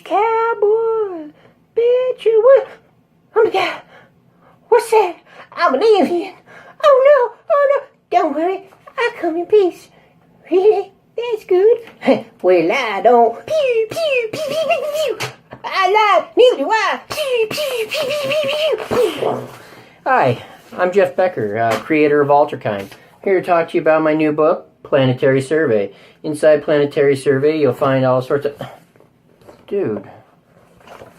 Cowboy, bet you would. Oh my God, what's that? I'm an alien. Oh no, don't worry, I come in peace. Really? That's good. Well, I don't. Pew, pew, pew, pew, pew, pew. I lied, neither do I. Pew, pew, pew, pew, pew, pew. Hi, I'm Jeff Becker, creator of Alterkind. Here to talk to you about my new book, Planetary Survey. Inside Planetary Survey, you'll find all sorts of... Dude,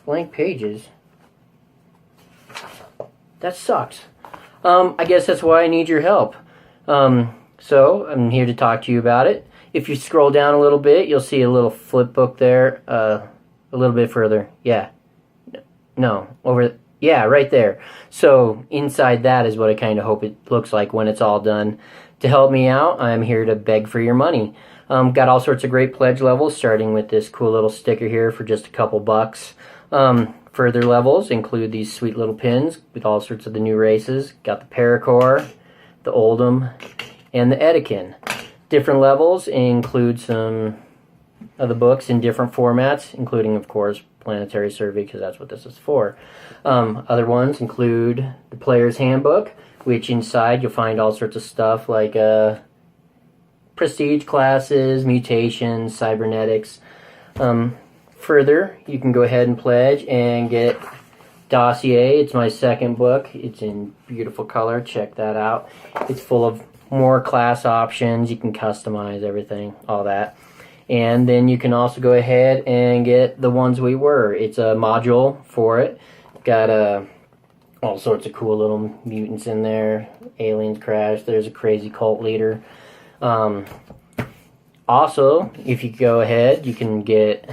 blank pages. That sucks. I guess that's why I need your help. So, I'm here to talk to you about it. If you scroll down a little bit, you'll see a little flip book there. A little bit further. Yeah. No, over... Yeah, right there. So, inside that is what I kind of hope it looks like when it's all done. To help me out, I'm here to beg for your money. Got all sorts of great pledge levels, starting with this cool little sticker here for just a couple bucks. Further levels include these sweet little pins with all sorts of the new races. Got the Paracore, the Oldham, and the Edekin. Different levels include some of the books in different formats, including, of course, Planetary Survey, because that's what this is for. Other ones include the Player's Handbook, which inside you'll find all sorts of stuff like prestige classes, mutations, cybernetics. Further, you can go ahead and pledge and get Dossier. It's my second book. It's in beautiful color. Check that out. It's full of more class options. You can customize everything, all that. And then you can also go ahead and get The Ones We Were. It's a module for it. Got all sorts of cool little mutants in there. Aliens crash. There's a crazy cult leader. Also, if you go ahead, you can get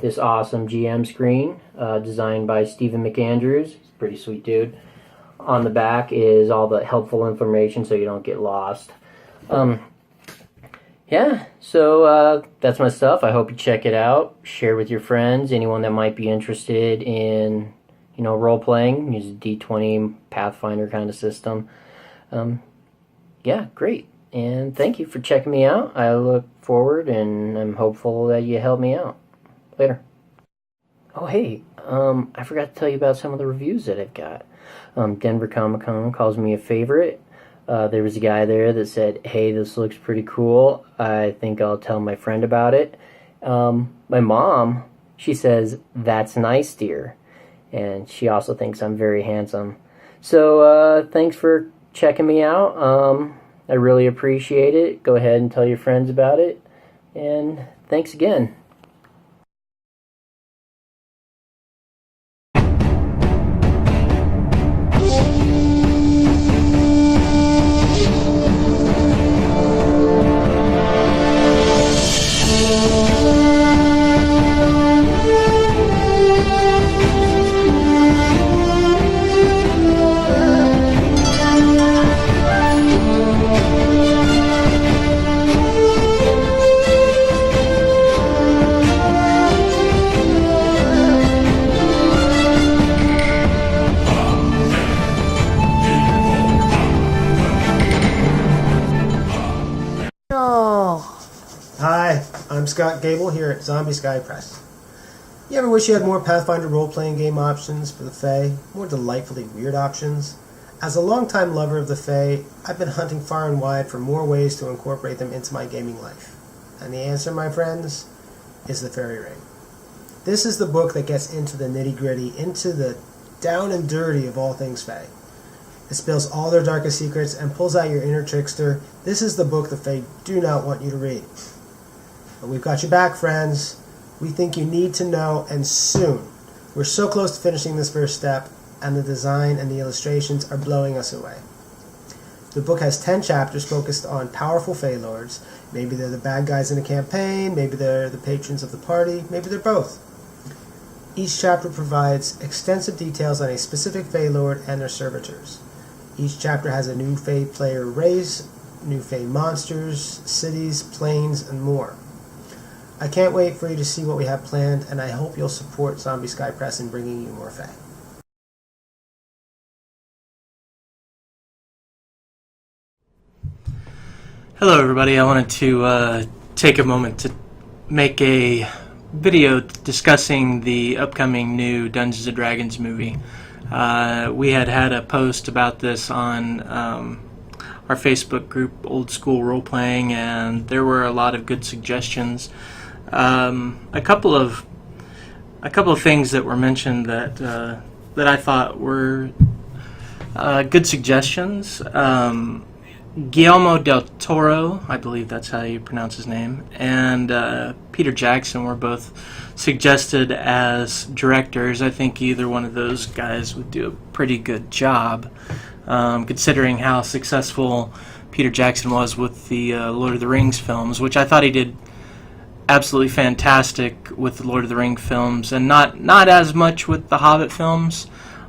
this awesome GM screen designed by Stephen McAndrews. Pretty sweet dude. On the back is all the helpful information so you don't get lost. Yeah, so that's my stuff. I hope you check it out. Share with your friends, anyone that might be interested in, role-playing. Use a D20 Pathfinder kind of system. Yeah, great. And thank you for checking me out. I look forward and I'm hopeful that you help me out. Later. Oh, hey, I forgot to tell you about some of the reviews that I've got. Denver Comic Con calls me a favorite. There was a guy there that said, hey, this looks pretty cool. I think I'll tell my friend about it. My mom, she says, that's nice, dear. And she also thinks I'm very handsome. So, thanks for checking me out. I really appreciate it. Go ahead and tell your friends about it. And thanks again. Hi, I'm Scott Gable here at Zombie Sky Press. You ever wish you had more Pathfinder role-playing game options for the Fae? More delightfully weird options? As a longtime lover of the Fae, I've been hunting far and wide for more ways to incorporate them into my gaming life. And the answer, my friends, is the Fairy Ring. This is the book that gets into the nitty-gritty, into the down and dirty of all things Fae. It spills all their darkest secrets and pulls out your inner trickster. This is the book the Fae do not want you to read. But we've got your back, friends. We think you need to know, and soon. We're so close to finishing this first step, and the design and the illustrations are blowing us away. The book has 10 chapters focused on powerful Fae Lords. Maybe they're the bad guys in a campaign, maybe they're the patrons of the party, maybe they're both. Each chapter provides extensive details on a specific Fae Lord and their servitors. Each chapter has a new Fae player race, new Fae monsters, cities, planes, and more. I can't wait for you to see what we have planned, and I hope you'll support Zombie Sky Press in bringing you more Fae. Hello everybody, I wanted to take a moment to make a video discussing the upcoming new Dungeons & Dragons movie. We had a post about this on our Facebook group, Old School Role Playing, and there were a lot of good suggestions. A couple of things that were mentioned that I thought were good suggestions. Guillermo del Toro, I believe that's how you pronounce his name, and Peter Jackson were both suggested as directors. I think either one of those guys would do a pretty good job, considering how successful Peter Jackson was with the Lord of the Rings films, which I thought he did absolutely fantastic with the Lord of the Rings films, and not as much with the Hobbit films,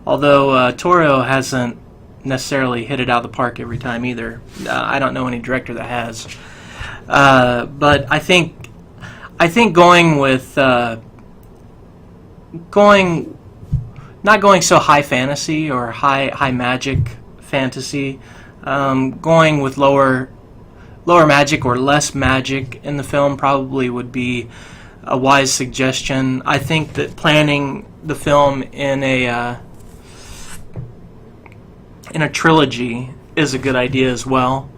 although Toro hasn't necessarily hit it out of the park every time either. I don't know any director that has. But I think going with not going so high fantasy or high magic fantasy, going with lower magic or less magic in the film probably would be a wise suggestion. I think that planning the film in a trilogy is a good idea as well.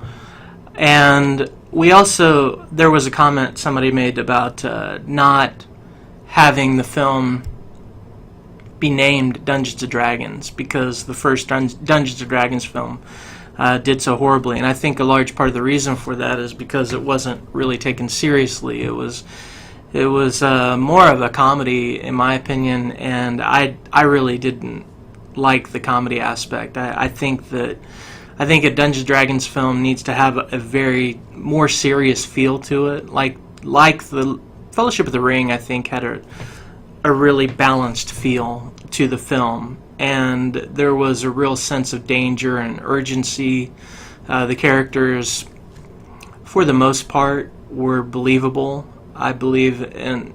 And there was a comment somebody made about not having the film be named Dungeons & Dragons because the first Dungeons & Dragons film did so horribly. And I think a large part of the reason for that is because it wasn't really taken seriously. It was more of a comedy, in my opinion, and I really didn't like the comedy aspect. I think a Dungeons & Dragons film needs to have a very more serious feel to it. Like the Fellowship of the Ring, I think had a really balanced feel to the film, and there was a real sense of danger and urgency. The characters, for the most part, were believable, I believe, and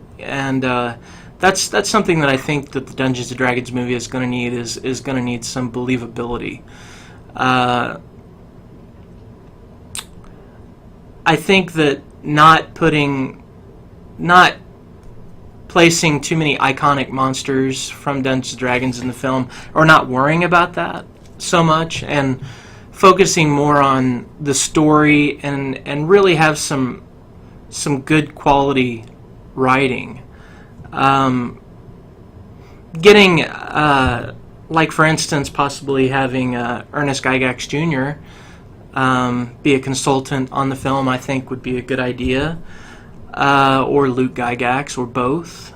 that's something that I think that the Dungeons & Dragons movie is going to need is going to need some believability. I think that not placing too many iconic monsters from Dungeons & Dragons in the film, or not worrying about that so much, and focusing more on the story and really have some good quality writing. Getting, like for instance, possibly having Ernest Gygax Jr. Be a consultant on the film, I think would be a good idea. Or Luke Gygax, or both.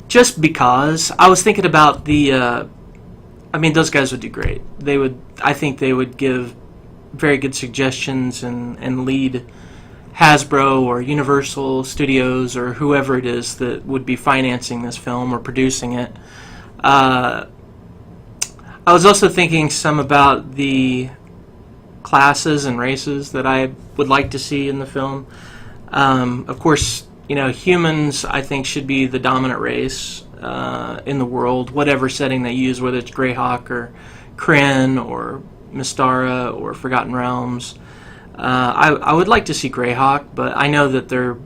Just because. I was thinking about those guys would do great. I think they would give very good suggestions and lead Hasbro or Universal Studios or whoever it is that would be financing this film or producing it. I was also thinking some about the classes and races that I would like to see in the film. Of course, humans I think should be the dominant race in the world, whatever setting they use, whether it's Greyhawk or Krynn or Mystara or Forgotten Realms. I would like to see Greyhawk, but I know that they're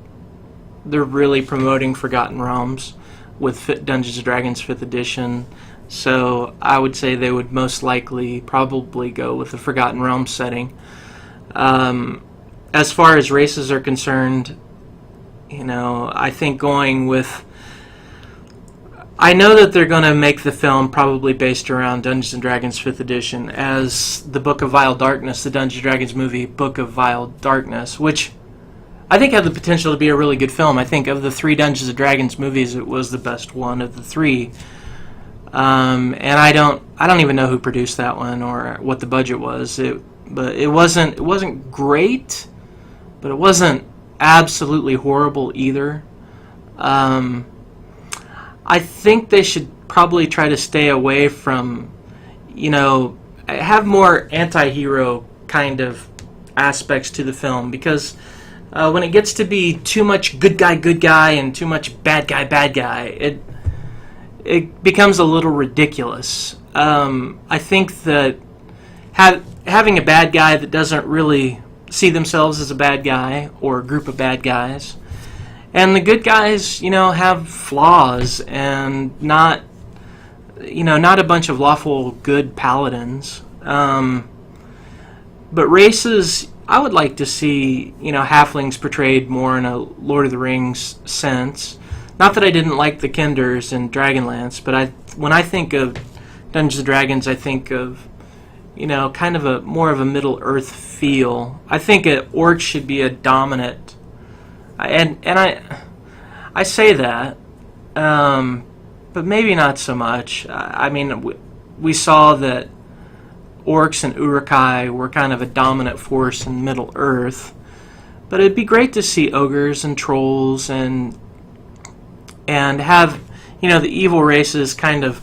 really promoting Forgotten Realms with Dungeons & Dragons 5th edition, so I would say they would most likely probably go with the Forgotten Realms setting. As far as races are concerned, I think going with... I know that they're going to make the film probably based around Dungeons & Dragons 5th edition as the Book of Vile Darkness, the Dungeons & Dragons movie Book of Vile Darkness, which I think had the potential to be a really good film. I think of the 3 Dungeons & Dragons movies, it was the best one of the 3. And I don't even know who produced that one or what the budget was. But it wasn't great, but it wasn't absolutely horrible either. I think they should probably try to stay away from, have more anti-hero kind of aspects to the film, because When it gets to be too much good guy, and too much bad guy, it becomes a little ridiculous. I think that having a bad guy that doesn't really see themselves as a bad guy or a group of bad guys, and the good guys, have flaws and not a bunch of lawful good paladins. But races, I would like to see, halflings portrayed more in a Lord of the Rings sense. Not that I didn't like the Kenders in Dragonlance, but when I think of Dungeons & Dragons, I think of, kind of more of a Middle-earth feel. I think an orc should be a dominant, and I say that, but maybe not so much. I mean, we saw that orcs and Uruk-hai were kind of a dominant force in Middle-earth, but it'd be great to see ogres and trolls and have, the evil races kind of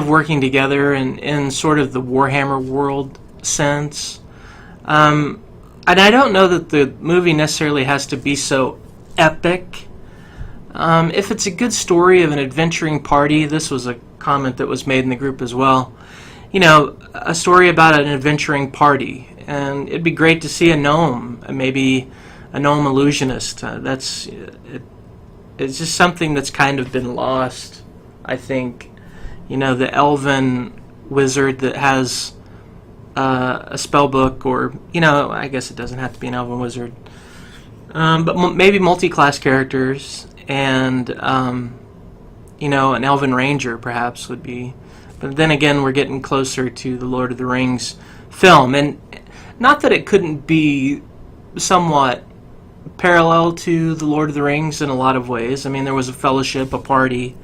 working together in sort of the Warhammer world sense. And I don't know that the movie necessarily has to be so epic. If it's a good story of an adventuring party, this was a comment that was made in the group as well, a story about an adventuring party, and it'd be great to see a gnome, maybe a gnome illusionist. It's just something that's kind of been lost, I think. The elven wizard that has a spell book, or, I guess it doesn't have to be an elven wizard, but maybe multi-class characters, and, an elven ranger perhaps would be. But then again, we're getting closer to the Lord of the Rings film, and not that it couldn't be somewhat parallel to the Lord of the Rings in a lot of ways. I mean, there was a fellowship, a party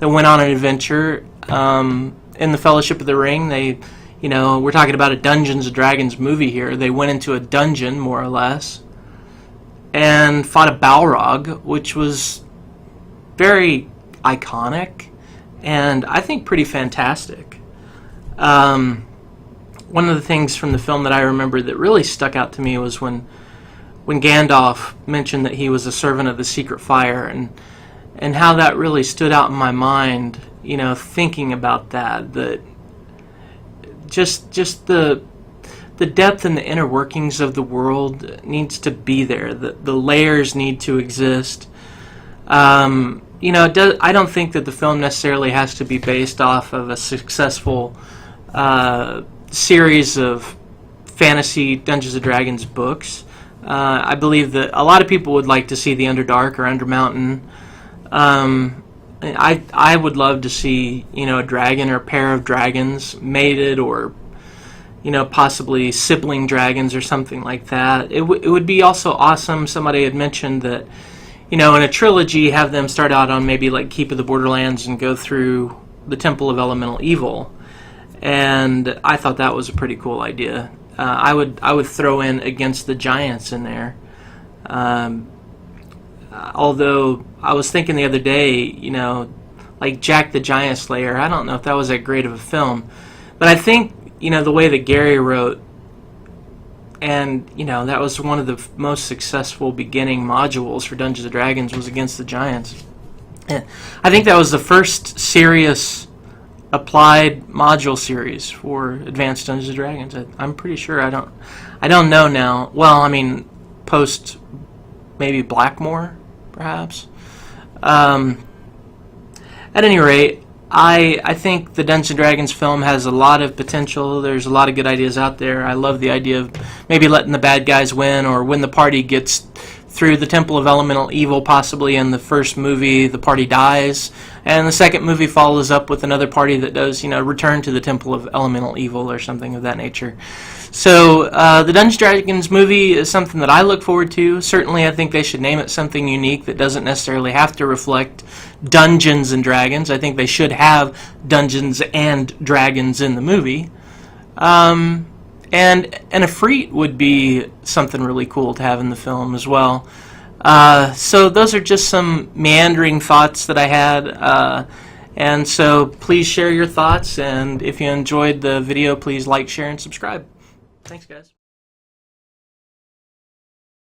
that went on an adventure. In the Fellowship of the Ring, we're talking about a Dungeons & Dragons movie here. They went into a dungeon, more or less, and fought a Balrog, which was very iconic and I think pretty fantastic. One of the things from the film that I remember that really stuck out to me was when Gandalf mentioned that he was a servant of the Secret Fire, and how that really stood out in my mind, thinking about that just the depth and the inner workings of the world needs to be there. The layers need to exist. I don't think that the film necessarily has to be based off of a successful series of fantasy Dungeons & Dragons books. I believe that a lot of people would like to see the Underdark or Undermountain. I would love to see, a dragon or a pair of dragons mated, or, possibly sibling dragons or something like that. It would be also awesome. Somebody had mentioned that, in a trilogy, have them start out on maybe like Keep of the Borderlands and go through the Temple of Elemental Evil. And I thought that was a pretty cool idea. I would throw in Against the Giants in there. Although I was thinking the other day, like Jack the Giant Slayer, I don't know if that was that great of a film. But I think, the way that Gary wrote, and, that was one of the most successful beginning modules for Dungeons & Dragons, was Against the Giants. And I think that was the first serious applied module series for Advanced Dungeons & Dragons. I'm pretty sure. I don't know now. Well, I mean, post maybe Blackmore, perhaps. At any rate, I think the Dungeons & Dragons film has a lot of potential. There's a lot of good ideas out there. I love the idea of maybe letting the bad guys win, or when the party gets through the Temple of Elemental Evil, possibly in the first movie, the party dies, and the second movie follows up with another party that does, return to the Temple of Elemental Evil or something of that nature. So the Dungeons & Dragons movie is something that I look forward to. Certainly, I think they should name it something unique that doesn't necessarily have to reflect Dungeons and Dragons. I think they should have Dungeons and Dragons in the movie. And a Efreet would be something really cool to have in the film as well. So those are just some meandering thoughts that I had. And so please share your thoughts, and if you enjoyed the video, please like, share, and subscribe. Thanks, guys.